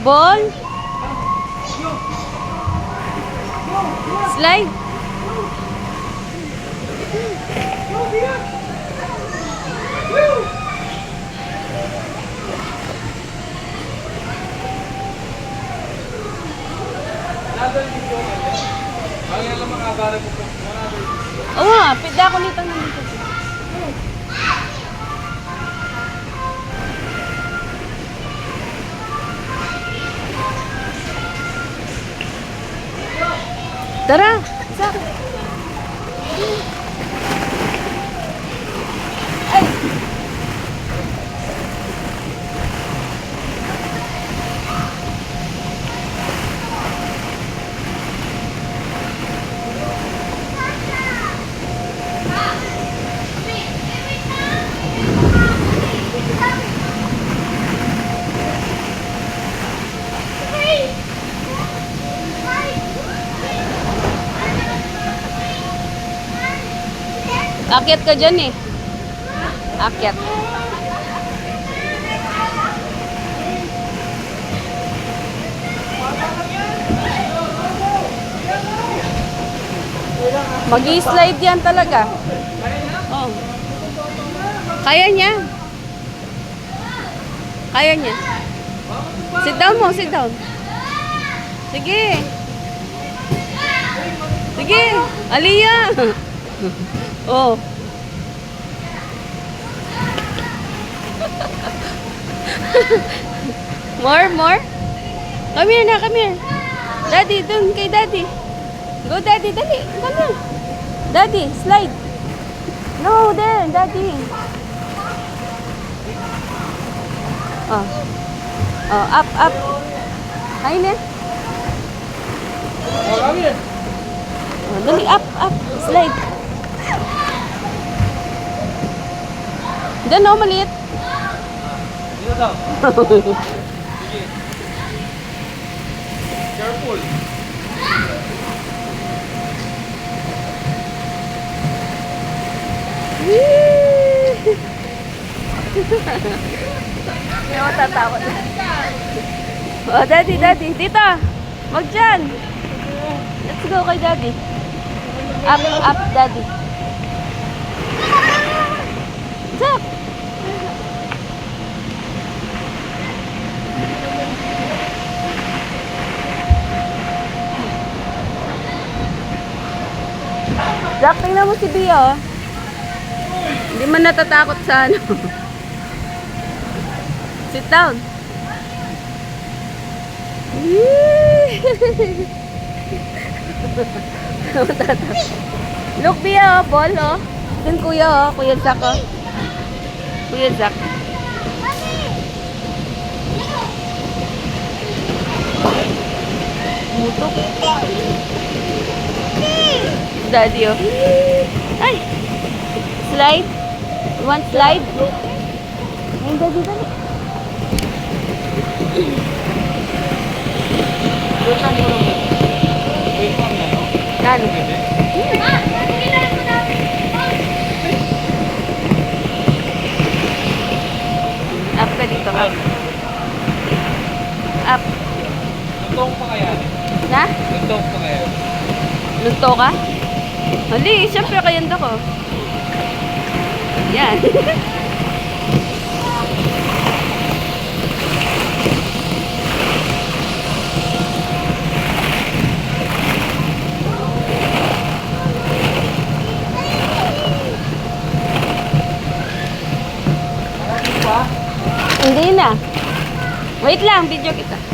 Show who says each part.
Speaker 1: Ball. Slide. Oo nga, pida ko nito nandito. Tara! Sak! Ay! Akyat ka dyan eh. Akyat. Mag-i-slide yan talaga. Oh. Kaya niya. Kaya niya. Sit down mo, sit down. Sige. Sige. Aliyah. Oh. More. Come here na, come here. Daddy, dun kay Daddy. Go Daddy, dali. Dali. Daddy, slide. No, there, Daddy. Oh. Oh, up. Kainin. Oh, dali, up. Slide. Doon, maliit.
Speaker 2: Dito daw. Careful.
Speaker 1: Hindi ako tatawa. Oh, Daddy. Dito. Wag dyan. Let's go kay Daddy. Up, Daddy. Zap. Jack, tingnan mo si Bia, oh. Hindi man natatakot sa ano. Sit down. Look, Bia, oh, ball, oh. Dun, kuya, oh. Kuya Jack, oh. Kuya Jack. Mutok. Daddy, oh. Ay! Slide? You want slide? Ay, Daddy, dali. Nano? Up ka dito, up. Up.
Speaker 2: Luntong pa kaya?
Speaker 1: Na?
Speaker 2: Luntong pa kaya?
Speaker 1: Lunto ka? Hali, siyempre kayanda ko. Yan. Hindi na. Wait lang, video kita.